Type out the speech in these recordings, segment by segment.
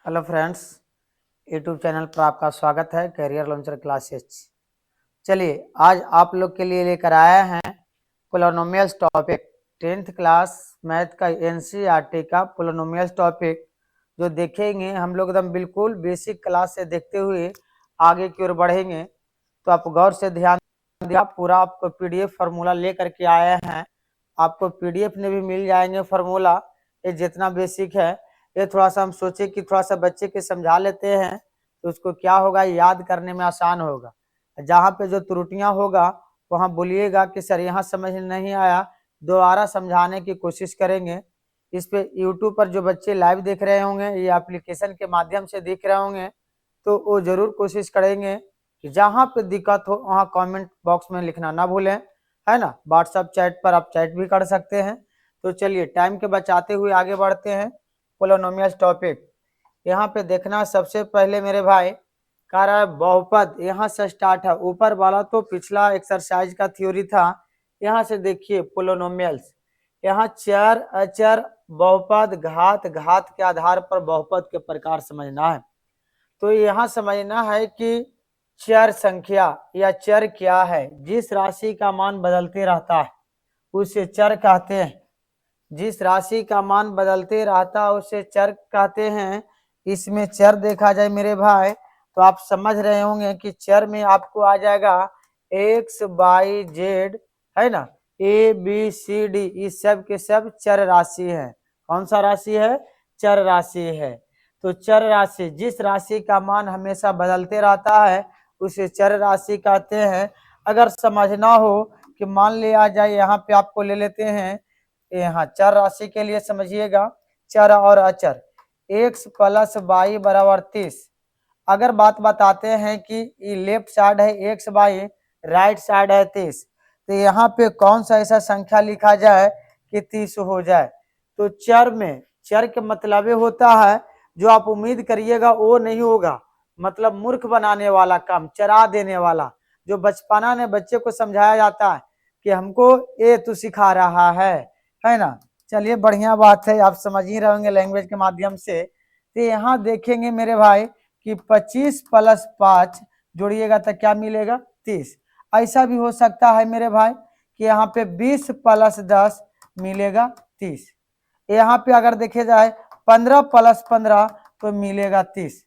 Hello friends, YouTube channel पर आपका स्वागत है करियर लॉन्चर क्लासेस। चलिए आज आप लोग के लिए लेकर आए हैं polynomials topic 10th class math का एनसीईआरटी का पोलिनोमियल्स टॉपिक जो देखेंगे हम लोग एकदम बिल्कुल बेसिक क्लास से देखते हुए आगे की ओर बढ़ेंगे। तो आप गौर से ध्यान दिया, पूरा आपको पीडीएफ फार्मूला लेकर के आए हैं। आपको पीडीएफ में भी मिल जाएंगे फार्मूला, ये जितना बेसिक है। ये थोड़ा सा हम सोचे कि थोड़ा सा बच्चे के समझा लेते हैं तो उसको क्या होगा, याद करने में आसान होगा। जहाँ पे जो त्रुटियां होगा वहाँ बोलिएगा कि सर यहाँ समझ नहीं आया, दोबारा समझाने की कोशिश करेंगे। इस पे यूट्यूब पर जो बच्चे लाइव देख रहे होंगे या एप्लीकेशन के माध्यम से देख रहे होंगे तो वो जरूर कोशिश करेंगे कि जहाँ पे दिक्कत हो वहाँ कमेंट बॉक्स में लिखना ना भूलें, है ना। व्हाट्सएप चैट पर आप चैट भी कर सकते हैं। तो चलिए टाइम के बचाते हुए आगे बढ़ते हैं। पोलिनोमियल्स टॉपिक यहाँ पे देखना, सबसे पहले मेरे भाई कह रहा है बहुपद, यहाँ से स्टार्ट है। ऊपर वाला तो पिछला एक्सरसाइज का थ्योरी था। यहाँ से देखिए पोलिनोमियल्स, यहाँ चर अचर बहुपद घात, घात के आधार पर बहुपद के प्रकार समझना है। तो यहाँ समझना है कि चर संख्या या चर क्या है। जिस राशि का मान बदलते रहता है उसे चर कहते हैं। जिस राशि का मान बदलते रहता है उसे चर कहते हैं। इसमें चर देखा जाए मेरे भाई तो आप समझ रहे होंगे कि चर में आपको आ जाएगा एक्स वाई जेड, है ना, ए बी सी डी, इस सब के सब चर राशि है। कौन सा राशि है? चर राशि है। तो चर राशि, जिस राशि का मान हमेशा बदलते रहता है उसे चर राशि कहते हैं। अगर समझना हो कि मान लिया जाए, यहाँ पे आपको ले लेते हैं, यहाँ चर राशि के लिए समझिएगा चर और अचर, एक्स प्लस वाई बराबर 30। अगर बात बताते हैं कि ये लेफ्ट साइड है एक्स वाई, राइट साइड है 30, तो यहाँ पे कौन सा ऐसा संख्या लिखा जाए कि 30 हो जाए। तो चर में, चर के मतलब होता है जो आप उम्मीद करिएगा वो नहीं होगा, मतलब मूर्ख बनाने वाला काम, चरा देने वाला। जो बचपना में बच्चे को समझाया जाता है कि हमको ये तू सिखा रहा है ना। चलिए बढ़िया बात है, आप समझ ही रहेंगे लैंग्वेज के माध्यम से। तो यहाँ देखेंगे मेरे भाई कि 25 प्लस 5 जोड़िएगा तो क्या मिलेगा? 30। ऐसा भी हो सकता है मेरे भाई कि यहाँ पे 20 प्लस 10 मिलेगा 30। यहाँ पे अगर देखे जाए 15 प्लस 15 तो मिलेगा 30।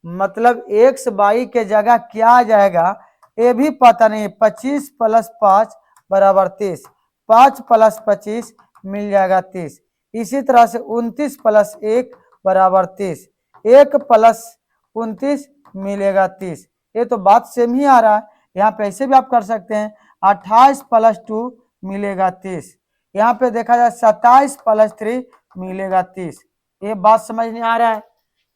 मतलब एक्स वाई के जगह क्या आ जाएगा ये भी पता नहीं। 25 प्लस 5 बराबर 30, 5 प्लस 25 मिल जाएगा 30। इसी तरह से 29 प्लस 1 बराबर 30, 1 प्लस 29 मिलेगा 30। ये तो बात सेम ही आ रहा है। यहाँ पे ऐसे भी आप कर सकते हैं, 28 प्लस 2 मिलेगा 30। यहाँ पे देखा जाए 27 प्लस 3 मिलेगा 30। ये बात समझ नहीं आ रहा है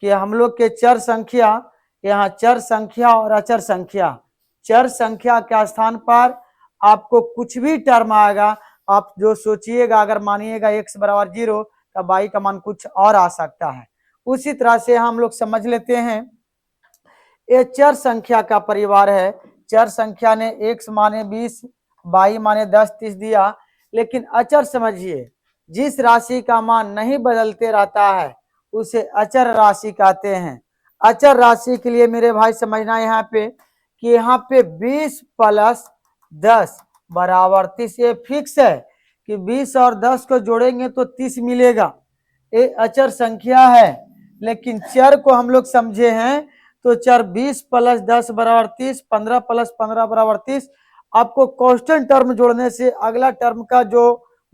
कि हम लोग के चर संख्या, यहाँ चर संख्या और अचर संख्या, चर संख्या के स्थान पर आपको कुछ भी टर्म आएगा, आप जो सोचिएगा, अगर मानिएगा एक्स बराबर 0 तो वाई का मान कुछ और आ सकता है। उसी तरह से हम लोग समझ लेते हैं ये चर संख्या का परिवार है। चर संख्या ने एक्स माने 20, वाई माने 10, 30 दिया। लेकिन अचर समझिए, जिस राशि का मान नहीं बदलते रहता है उसे अचर राशि कहते हैं। अचर राशि के लिए मेरे भाई समझना यहाँ पे कि यहाँ पे 20 प्लस 10 बराबर 30। ये फिक्स है कि 20 और 10 को जोड़ेंगे तो 30 मिलेगा। ये अचर संख्या है। लेकिन चर को हम लोग समझे हैं तो चर 20 प्लस 10 बराबर 30, 15 प्लस 15 बराबर 30। आपको कांस्टेंट टर्म जोड़ने से अगला टर्म का जो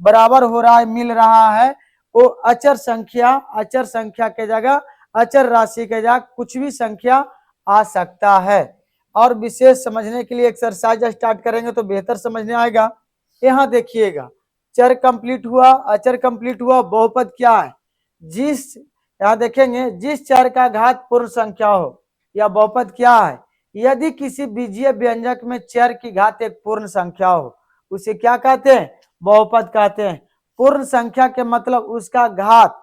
बराबर हो रहा है, मिल रहा है, वो अचर संख्या, अचर संख्या के जगह, अचर राशि के जगह कुछ भी संख्या आ सकता है। और विशेष समझने के लिए एक्सरसाइज स्टार्ट करेंगे तो बेहतर समझने आएगा। यहाँ देखिएगा, चर कंप्लीट हुआ, अचर कंप्लीट हुआ, बहुपद क्या है? जिस, यहाँ देखेंगे, जिस चर का घात पूर्ण संख्या हो या बहुपद क्या है? यदि किसी बीजीय व्यंजक में चर की घात एक पूर्ण संख्या हो उसे क्या कहते हैं? बहुपद कहते हैं। पूर्ण संख्या के मतलब उसका घात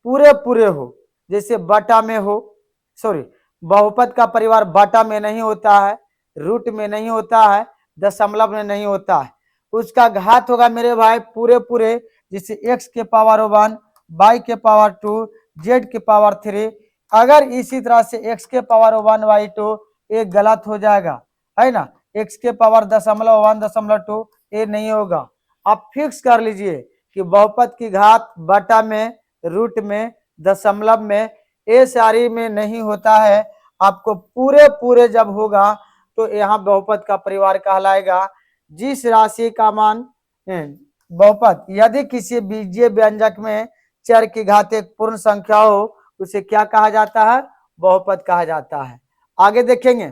पूरे पूरे हो, जैसे बटा में हो, सॉरी, बहुपद का परिवार बटा में नहीं होता है, रूट में नहीं होता है, दशमलव में नहीं होता है। उसका घात होगा मेरे भाई पूरे पूरे, जैसे x के पावर 1, y के पावर 2, z के पावर 3, अगर इसी तरह से x के पावर 1/2 ये गलत हो जाएगा, है ना। x के पावर 0.1.2 ये नहीं होगा। आप फिक्स कर लीजिए कि बहुपद की घात बटा में, रूट में, दशमलव में, ये सारी में नहीं होता है। आपको पूरे पूरे जब होगा तो यहाँ बहुपद का परिवार कहलाएगा। जिस राशि का मान बहुपद यदि किसी बीजीय व्यंजक में चर की घात एक पूर्ण संख्या हो उसे क्या कहा जाता है? बहुपद कहा जाता है। आगे देखेंगे,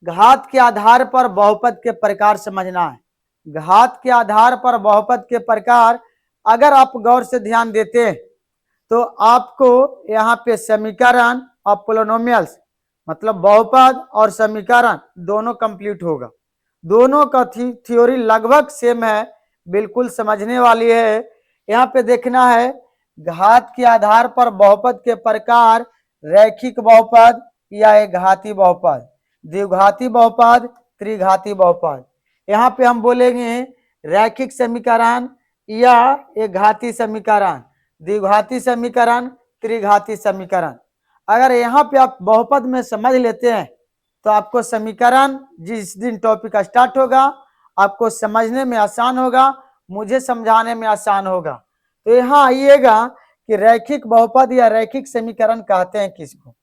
घात के आधार पर बहुपद के प्रकार समझना है। घात के आधार पर बहुपद के प्रकार अगर आप गौर से ध्यान देते हैं तो आपको यहाँ पे समीकरण और पोलिनोमियल्स मतलब बहुपद और समीकरण दोनों कंप्लीट होगा। दोनों का थ्योरी लगभग सेम है, बिल्कुल समझने वाली है। यहाँ पे देखना है घात के आधार पर बहुपद के प्रकार रैखिक बहुपद या एक घाती बहुपद, द्विघाती बहुपद, त्रिघाती बहुपद। यहाँ पे हम बोलेंगे रैखिक समीकरण या एक घाती समीकरण, द्विघाती समीकरण, त्रिघाती समीकरण। अगर यहाँ पे आप बहुपद में समझ लेते हैं तो आपको समीकरण जिस दिन टॉपिक स्टार्ट होगा आपको समझने में आसान होगा, मुझे समझाने में आसान होगा। तो यहाँ आइएगा कि रैखिक बहुपद या रैखिक समीकरण कहते हैं किसको,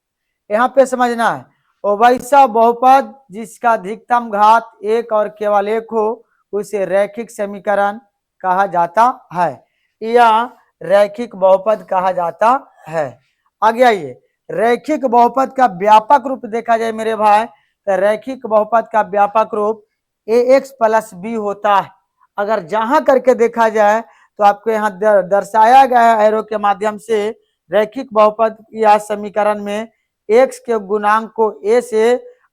यहाँ पे समझना है। वो वैसा बहुपद जिसका अधिकतम घात एक और केवल एक हो उसे रैखिक समीकरण कहा जाता है या रैखिक बहुपद कहा जाता है। आगे आइए, रैखिक बहुपद का व्यापक रूप देखा जाए मेरे भाई तो रैखिक बहुपद का व्यापक रूप ax प्लस b होता है। अगर जहां करके देखा जाए तो आपको यहाँ दर्शाया गया है एरो के माध्यम से रैखिक बहुपद या समीकरण में x के गुणांक को a से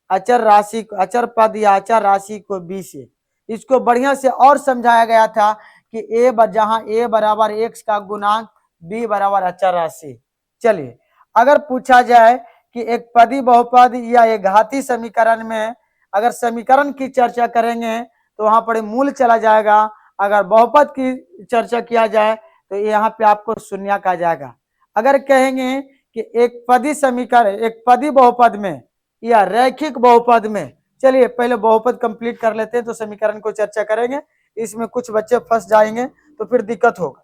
अचर राशि, अचर पद या अचर राशि को b से, इसको बढ़िया से और समझाया गया था कि जहां a बराबर x का गुणांक b बराबर अचर राशि। चलिए, अगर पूछा जाए कि एक पदी बहुपद या एक घाती समीकरण में अगर समीकरण की चर्चा करेंगे तो वहां पर मूल चला जाएगा। अगर बहुपद की चर्चा किया जाए तो यहाँ पे आपको शून्यक आ जाएगा। अगर कहेंगे कि एक पदी समीकरण, एक पदी बहुपद में या रैखिक बहुपद में, चलिए पहले बहुपद कंप्लीट कर लेते हैं तो समीकरण को चर्चा करेंगे। इसमें कुछ बच्चे फंस जाएंगे तो फिर दिक्कत होगा।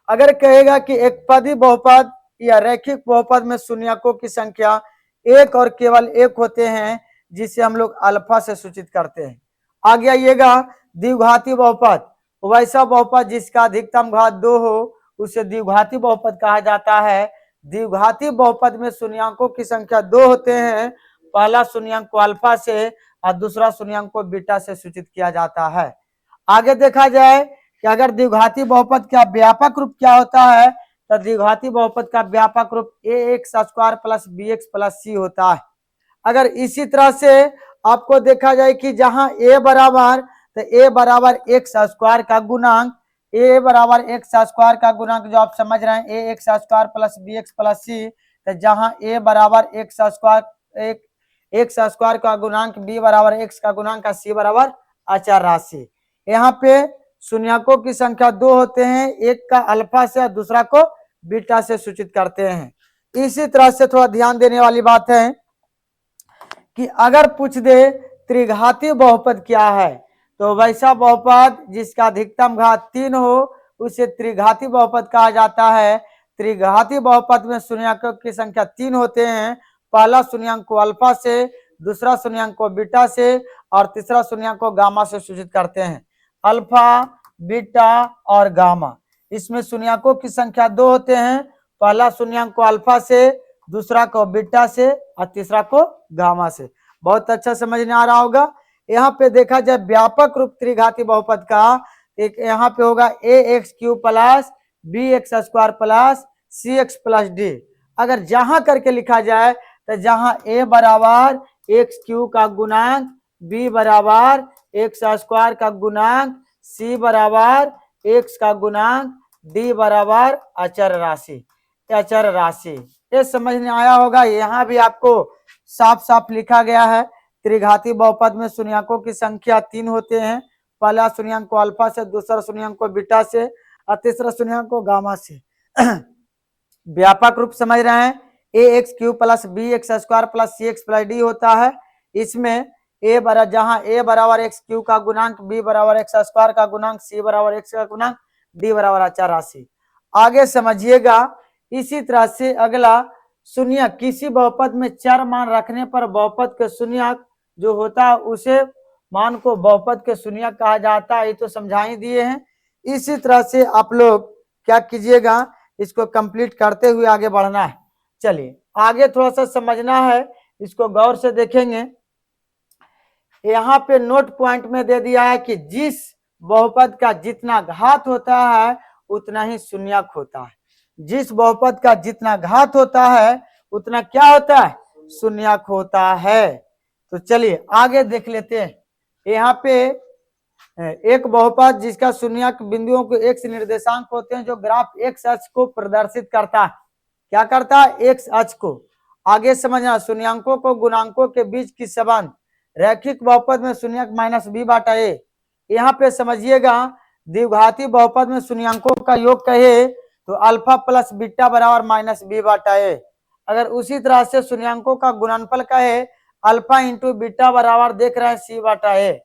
अगर कहेगा कि एक पदी बहुपद या रैखिक बहुपद में शून्यकों की संख्या एक और केवल एक होते हैं जिसे हम लोग अल्फा से सूचित करते हैं। आगे आइएगा, द्विघाती बहुपद, वैसा बहुपद जिसका अधिकतम घात 2 हो उसे द्विघाती बहुपद कहा जाता है। द्विघाती बहुपद में शून्यकों की संख्या 2 होते हैं। पहला शून्यक को अल्फा से और दूसरा शून्यक को बीटा से सूचित किया जाता है। आगे देखा जाए कि अगर द्विघाती बहुपद का व्यापक रूप क्या होता है तो द्विघाती बहुपद का व्यापक रूप ax² प्लस bx प्लस सी होता है। अगर इसी तरह से आपको देखा जाए कि जहां a बराबर तो a बराबर x² का गुणांक, a बराबर x² का गुणांक जो आप समझ रहे हैं ax² प्लस bx प्लस सी, तो जहां a बराबर x² का गुणांक, b बराबर x का गुणांक, c बराबर अचर राशि। यहाँ पे शून्यकों की संख्या 2 होते हैं, एक का अल्फा से दूसरा को बीटा से सूचित करते हैं। इसी तरह से थोड़ा ध्यान देने वाली बात है कि अगर पूछ दे त्रिघाती बहुपद क्या है तो वैसा बहुपद जिसका अधिकतम घात 3 हो उसे त्रिघाती बहुपद कहा जाता है। त्रिघाती बहुपद में शून्यकों की संख्या 3 होते हैं। पहला शून्यक को अल्फा से, दूसरा शून्यक को बीटा से और तीसरा शून्यक को गामा से सूचित करते हैं। अल्फा, बीटा और गामा, इसमें शून्यकों की संख्या 2 होते हैं। पहला शून्यक को अल्फा से, दूसरा को बीटा से और तीसरा को गामा से। बहुत अच्छा समझ में आ रहा होगा। यहाँ पे देखा जाए व्यापक रूप त्रिघाती बहुपद का, एक यहाँ पे होगा ax³ plus bx² plus cx plus d। अगर जहां करके लिखा जाए तो जहां a बराबर x³ का गुणांक, b बराबर x² का गुणांक, c बराबर x का गुणांक, d बराबर अचर राशि, अचर राशि। ये समझ में आया होगा। यहाँ भी आपको साफ साफ लिखा गया है त्रिघाती बहुपद में शून्यकों की संख्या 3 होते हैं। पहला शून्यक को अल्फा से, दूसरा शून्यक को बीटा से और तीसरा शून्यक को गामा से। व्यापक रूप समझ रहे हैं, a x cube plus b x square plus c x plus d होता है। इसमें जहां ए बराबर एक्स क्यू का गुणांक, बी बराबर एक्स स्क्वायर का गुणांक, सी बराबर एक्स का गुणांक, डी बराबर अचर राशि। आगे समझिएगा, इसी तरह से अगला शून्यक, किसी बहुपद में चर मान रखने पर बहुपद के शून्यक जो होता है उसे मान को बहुपद के शून्यक कहा जाता है, ये तो समझा ही दिए हैं। इसी तरह से आप लोग क्या कीजिएगा, इसको कंप्लीट करते हुए आगे बढ़ना है। चलिए आगे थोड़ा सा समझना है, इसको गौर से देखेंगे। यहाँ पे नोट पॉइंट में दे दिया है कि जिस बहुपद का जितना घात होता है उतना ही शून्यक होता है। जिस बहुपद का जितना घात होता है उतना क्या होता है, शून्यक होता है। तो चलिए आगे देख लेते हैं। यहाँ पे एक बहुपद जिसका शून्यक बिंदुओं के एक्स निर्देशांक होते हैं, जो ग्राफ एक्स अक्ष को प्रदर्शित करता है। क्या करता है, एक्स अक्ष को। आगे समझना, शून्यंकों को गुणांकों के बीच की संबंध, रैखिक बहुपद में शून्यक माइनस बी बाटा ए। यहाँ पे समझिएगा, द्विघाती बहुपद में शून्यंकों का योग कहे तो अल्फा प्लस बीटा बराबर माइनस बी बाटा ए। अगर उसी तरह से शून्यंकों का गुणनफल कहे अल्फा इंटू बीटा बराबर देख रहे हैं सी बाटा ए।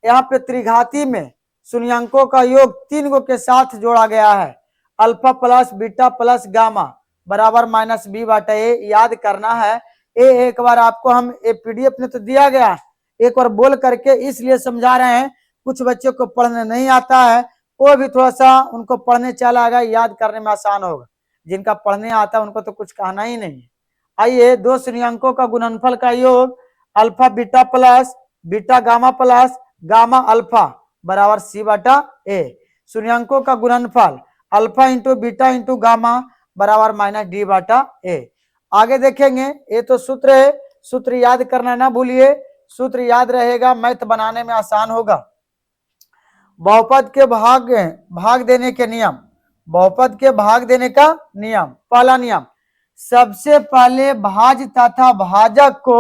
यहाँ पे त्रिघाती में शून्यंकों का योग 3 गो के साथ जोड़ा गया है, alpha plus beta plus gamma बराबर माइनस बी बाटा ए। याद करना है, एक बार आपको हम पीडीएफ में तो दिया गया, एक बार बोल करके इसलिए समझा रहे हैं, कुछ बच्चों को पढ़ने नहीं आता है, वो भी थोड़ा सा उनको पढ़ने चला आएगा, याद करने में आसान होगा। जिनका पढ़ने आता है उनको तो कुछ कहना ही नहीं है। आइए, दो शून्यंकों का गुणनफल का योग alpha beta plus beta gamma plus gamma alpha बराबर सी बाटा ए। शून्यंकों का गुणनफल alpha into beta into gamma बराबर माइनस डी बाटा ए। आगे देखेंगे, ये तो सूत्र है, सूत्र याद करना ना भूलिए, सूत्र याद रहेगा, मैथ बनाने में आसान होगा। बहुपद के भाग देने के नियम, बहुपद के भाग देने का नियम। पहला नियम, सबसे पहले भाज्य तथा भाजक को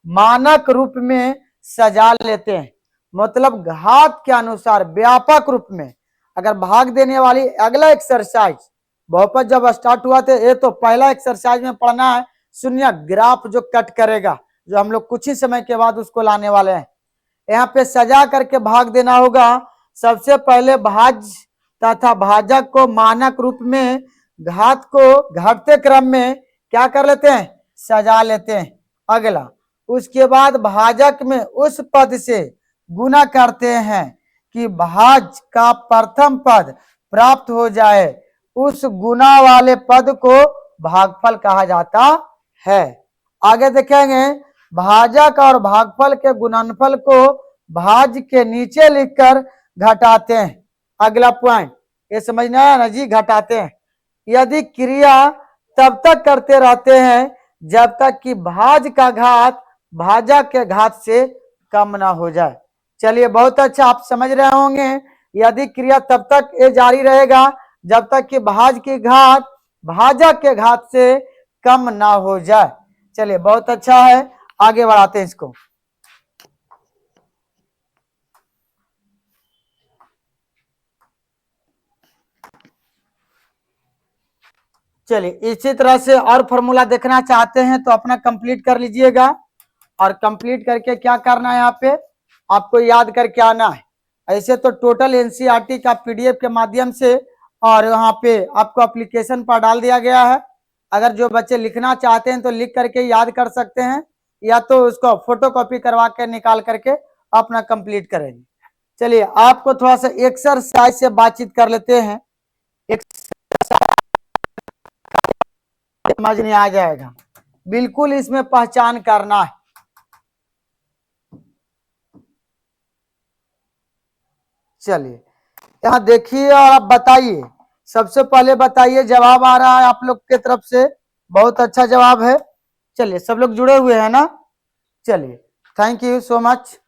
मानक रूप में सजा लेते हैं, मतलब घात के अनुसार व्यापक रूप में। अगर भाग देने वाली अगला एक्सरसाइज, बहुपद जब स्टार्ट हुआ थे, ये तो पहला एक्सरसाइज में पढ़ना है शून्य ग्राफ जो कट करेगा, जो हम लोग कुछ ही समय के बाद उसको लाने वाले हैं। यहाँ पे सजा करके भाग देना होगा। सबसे पहले भाज्य तथा भाजक को मानक रूप में घात को घटते क्रम में क्या कर लेते हैं, सजा लेते हैं। अगला, उसके बाद भाजक में उस पद से गुना करते हैं कि भाज्य का प्रथम पद प्राप्त हो जाए, उस गुना वाले पद को भागफल कहा जाता है। आगे देखेंगे, भाजक और भागफल के गुणनफल को भाज्य के नीचे लिखकर घटाते हैं। अगला पॉइंट ये समझना है ना जी, घटाते हैं। यदि क्रिया तब तक करते रहते हैं जब तक कि भाज्य का घात भाजक के घात से कम ना हो जाए। चलिए बहुत अच्छा, आप समझ रहे होंगे, यदि क्रिया तब तक ये जारी रहेगा जब तक कि भाज्य की घात भाजक के घात से कम ना हो जाए। चलिए बहुत अच्छा है, आगे बढ़ाते हैं इसको। चलिए इसी तरह से और फॉर्मूला देखना चाहते हैं तो अपना कंप्लीट कर लीजिएगा, और कंप्लीट करके क्या करना है, यहाँ पे आपको याद करके आना है। ऐसे तो टोटल एनसीईआरटी का पीडीएफ के माध्यम से और यहाँ पे आपको एप्लीकेशन पर डाल दिया गया है। अगर जो बच्चे लिखना चाहते हैं तो लिख करके याद कर सकते हैं, या तो उसको फोटोकॉपी करवा के निकाल करके अपना कंप्लीट करेंगे। चलिए आपको थोड़ा सा एक्सरसाइज से बातचीत कर लेते हैं, समझ नहीं आ जाएगा, बिल्कुल इसमें पहचान करना है। चलिए यहाँ देखिए और आप बताइए, सबसे पहले बताइए, जवाब आ रहा है आप लोग के तरफ से, बहुत अच्छा जवाब है। चलिए सब लोग जुड़े हुए हैं ना, चलिए थैंक यू सो मच,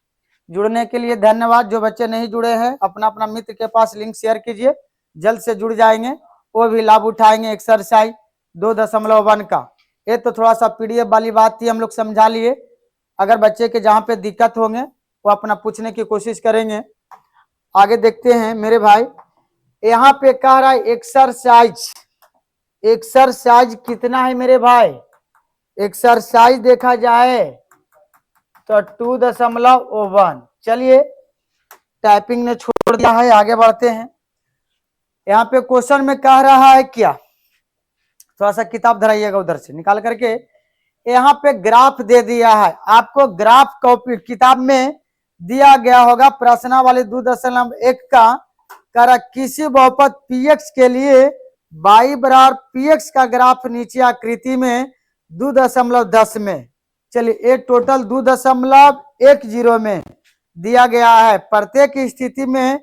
जुड़ने के लिए धन्यवाद। जो बच्चे नहीं जुड़े हैं अपना अपना मित्र के पास लिंक शेयर कीजिए, जल्द से जुड़ जाएंगे, वो भी लाभ उठाएंगे एक्सरसाइज 2.1 का। ये तो थोड़ा सा पीडीएफ वाली बात थी, हम लोग समझा लिए। अगर बच्चे के जहाँ पे दिक्कत होंगे वो अपना पूछने की कोशिश करेंगे। आगे देखते हैं मेरे भाई, यहाँ पे कह रहा है एक्सरसाइज एक्सरसाइज कितना है मेरे भाई? एक्सरसाइज देखा जाए तो 2.1। चलिए, टाइपिंग ने छोड़ दिया है, आगे बढ़ते हैं। यहाँ पे क्वेश्चन में कह रहा है क्या, थोड़ा सा किताब धराइएगा उधर से निकाल करके। यहाँ पे ग्राफ दे दिया है आपको, ग्राफ कॉपी किताब में दिया गया होगा प्रश्नावली 2.1 का। कर किसी बहुपद px के लिए y बराबर px का ग्राफ नीचे आकृति में 2.10 में, चलिए ये टोटल 2.10 में दिया गया है। प्रत्येक स्थिति में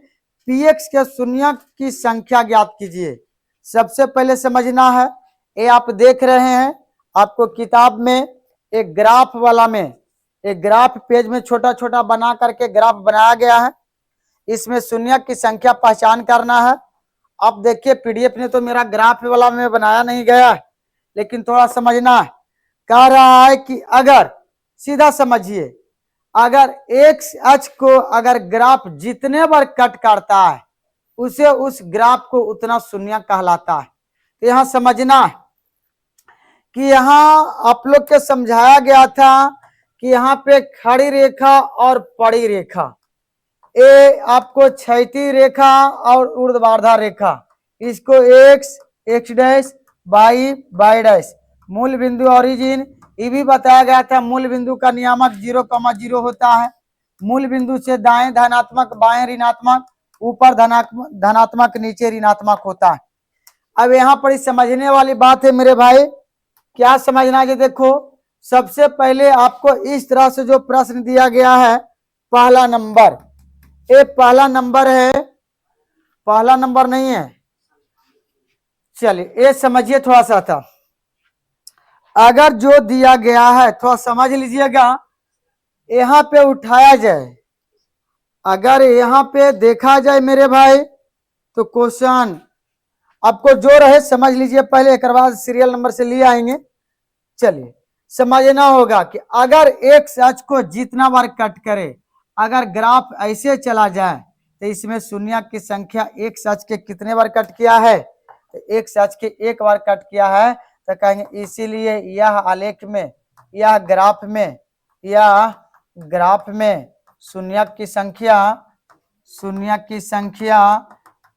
px के शून्य की संख्या ज्ञात कीजिए। सबसे पहले समझना है, ये आप देख रहे हैं आपको किताब में एक ग्राफ वाला में, एक ग्राफ पेज में छोटा छोटा बना करके ग्राफ बनाया गया है। इसमें शून्य की संख्या पहचान करना है। अब देखिए पीडीएफ ने तो मेरा ग्राफ वाला में बनाया नहीं गया है, लेकिन थोड़ा समझना है। कह रहा है कि अगर, सीधा समझिए, अगर एक्स अक्ष को अगर ग्राफ जितने बार कट करता है उसे उस ग्राफ को उतना शून्य कहलाता है। तो यहाँ समझना है कि यहाँ आप लोग के समझाया गया था कि यहाँ पे खड़ी रेखा और पड़ी रेखा, ए आपको क्षैतिज रेखा और ऊर्ध्वाधर रेखा, इसको x x dash y dash, मूल बिंदु ओरिजिन, ये भी बताया गया था। मूल बिंदु का नियामक 0,0 होता है। मूल बिंदु से दाएं धनात्मक, बाएं ऋणात्मक, ऊपर धनात्मक, नीचे ऋणात्मक होता है। अब यहाँ पर समझने वाली बात है मेरे भाई, क्या समझना है? देखो, सबसे पहले आपको इस तरह से जो प्रश्न दिया गया है, पहला नंबर, ये पहला नंबर है, पहला नंबर नहीं है, चलिए ये समझिए थोड़ा सा था। अगर जो दिया गया है थोड़ा समझ लीजिएगा, यहाँ पे उठाया जाए, अगर यहाँ पे देखा जाए मेरे भाई तो क्वेश्चन आपको जो रहे समझ लीजिए पहले, एक बाद सीरियल नंबर से ले आएंगे। चलिए समझना होगा कि अगर एक अक्ष को जितना बार कट करे, अगर ग्राफ ऐसे चला जाए तो इसमें शून्य की संख्या एक अक्ष के कितने बार कट किया है? तो एक अक्ष के एक बार कट किया है, तो कहेंगे इसीलिए यह आलेख में, यह ग्राफ में, यह ग्राफ में शून्य की संख्या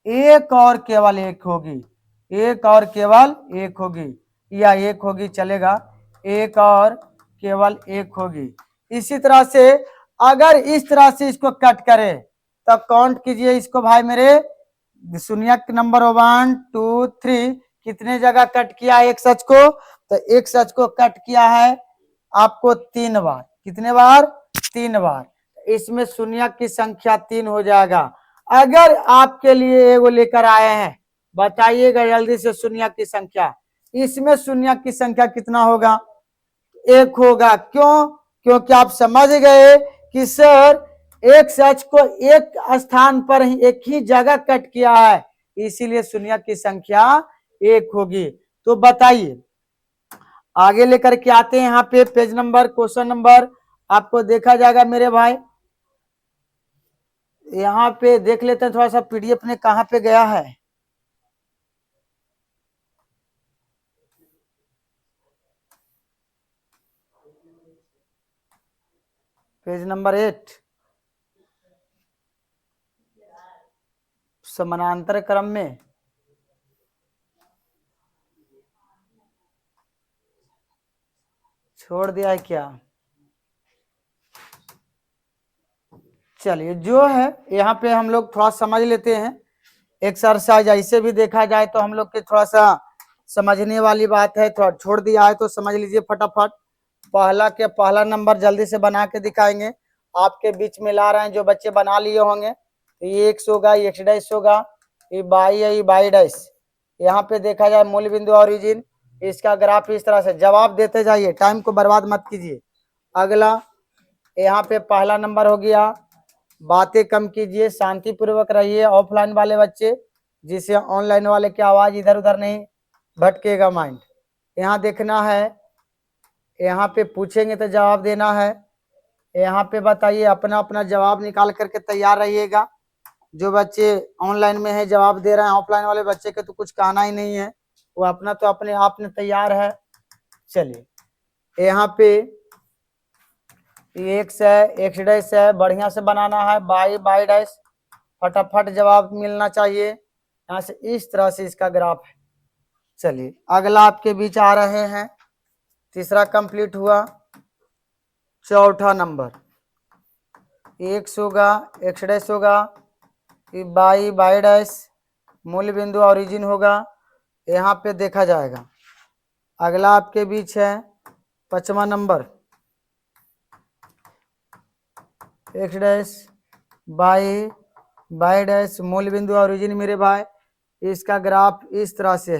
एक और केवल एक होगी, एक और केवल एक होगी, या एक होगी चलेगा, एक और केवल एक होगी। इसी तरह से अगर इस तरह से इसको कट करे तो काउंट कीजिए इसको भाई मेरे, शून्य नंबर 1 2 3 कितने जगह कट किया एक सच को? तो एक सच को कट किया है आपको 3 बार। कितने बार? 3 बार। इसमें शून्य की संख्या 3 हो जाएगा। अगर आपके लिए एगो लेकर आए हैं, बताइएगा जल्दी से शून्य की संख्या। इसमें शून्य की संख्या कितना होगा? 1 होगा। क्यों? क्योंकि आप समझ गए कि सर एक सच को एक स्थान पर ही, एक ही जगह कट किया है, इसीलिए शून्य की संख्या 1 होगी। तो बताइए, आगे लेकर के आते हैं। यहाँ पे पेज नंबर, क्वेश्चन नंबर आपको देखा जाएगा मेरे भाई। यहाँ पे देख लेते हैं थोड़ा सा पीडीएफ ने कहाँ पे गया है। पेज नंबर 8, समानांतर क्रम में, छोड़ दिया है क्या? चलिए जो है यहाँ पे हम लोग थोड़ा समझ लेते हैं। एक्सरसाइज ऐसे भी देखा जाए तो हम लोग के थोड़ा सा समझने वाली बात है, थोड़ा छोड़ दिया है तो समझ लीजिए फटाफट। पहला के पहला नंबर जल्दी से बना के दिखाएंगे, आपके बीच में ला रहे हैं, जो बच्चे बना लिए होंगे। ये एक्स होगा, ये एक्स डैश होगा, ये बाई है, ये बाई डैश। यहाँ पे देखा जाए मूल बिंदु ओरिजिन, इसका ग्राफ इस तरह से, जवाब देते जाइए, टाइम को बर्बाद मत कीजिए। अगला यहाँ पे पहला नंबर हो गया, बातें कम कीजिए, शांतिपूर्वक रहिए ऑफलाइन वाले बच्चे, जिससे ऑनलाइन वाले की आवाज इधर उधर नहीं भटकेगा माइंड। यहाँ देखना है, यहाँ पे पूछेंगे तो जवाब देना है। यहाँ पे बताइए, अपना अपना जवाब निकाल करके तैयार रहिएगा। जो बच्चे ऑनलाइन में है जवाब दे रहे हैं, ऑफलाइन वाले बच्चे के तो कुछ कहना ही नहीं है। वो अपना तो अपने आप में तैयार है। चलिए यहाँ पे एक्स है, एक्स डैश है, बढ़िया से बनाना है, बाई डैश, फटाफट जवाब मिलना चाहिए। यहाँ से इस तरह से इसका ग्राफ है। चलिए अगला आपके बीच आ रहे हैं, तीसरा कंप्लीट हुआ, चौथा नंबर एक्स होगा, एक्स डैश होगा, बाई डैश, मूल बिंदु ओरिजिन होगा, यहाँ पे देखा जाएगा। अगला आपके बीच है पांचवा number, x dash by dash, मूल बिंदु ओरिजिन मेरे भाई, इसका ग्राफ इस तरह से।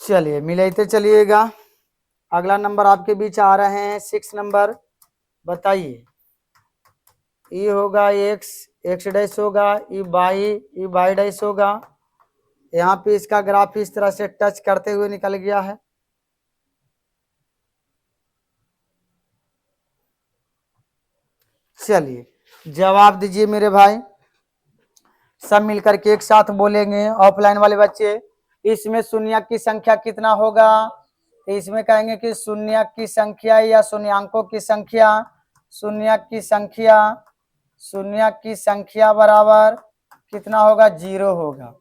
चलिए मिलाते चलिएगा। अगला नंबर आपके बीच आ रहे हैं 6 नंबर, बताइए। ये होगा एक्स, एक्स डैश होगा, ये बाई डैश होगा। यहाँ पे इसका ग्राफ इस तरह से टच करते हुए निकल गया है। चलिए जवाब दीजिए मेरे भाई, सब मिलकर के एक साथ बोलेंगे। ऑफलाइन वाले बच्चे, इसमें शून्य की संख्या कितना होगा? तो इसमें कहेंगे कि शून्य की संख्या या शून्यांकों की संख्या, शून्य की संख्या बराबर कितना होगा? 0 होगा।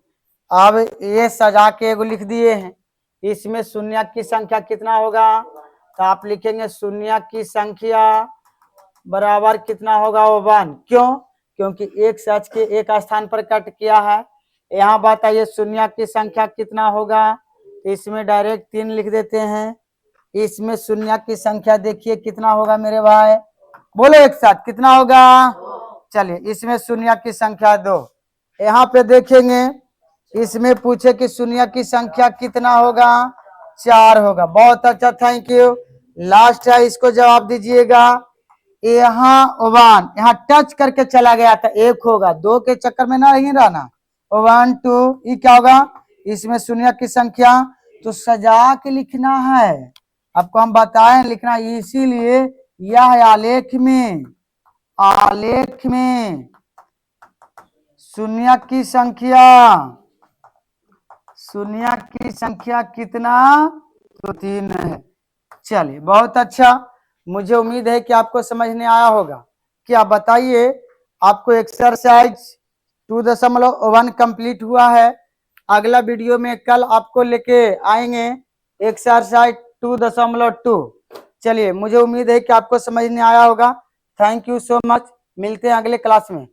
अब ये सजा के एगो लिख दिए हैं, इसमें शून्य की संख्या कितना होगा? तो आप लिखेंगे शून्य की संख्या बराबर कितना होगा? 1। क्यों? क्योंकि एक सच के एक स्थान पर कट किया है। यहाँ बताइए शून्य की संख्या कितना होगा? इसमें डायरेक्ट 3 लिख देते हैं। इसमें शून्य की संख्या देखिए कितना होगा मेरे भाई, बोलो एक साथ कितना होगा? चलिए इसमें शून्य की संख्या 2। यहाँ पे देखेंगे, इसमें पूछे कि शून्य की संख्या कितना होगा? 4 होगा। बहुत अच्छा, थैंक यू। लास्ट है, इसको जवाब दीजिएगा। यहाँ 1 यहाँ टच करके चला गया था, 1 होगा, 2 के चक्कर में ना नहीं रहना। 1 2, ये क्या होगा? इसमें शून्य की संख्या तो सजा के लिखना है, आपको हम बताएं लिखना, इसीलिए यह आलेख में शून्य की संख्या कितना? तो 3 है। चलिए बहुत अच्छा, मुझे उम्मीद है कि आपको समझ में आया होगा। क्या बताइए, आपको एक्सरसाइज 2.1 कंप्लीट हुआ है। अगला वीडियो में कल आपको लेके आएंगे एक्सरसाइज 2.2। चलिए मुझे उम्मीद है कि आपको समझ में आया होगा। थैंक यू सो मच, मिलते हैं अगले क्लास में।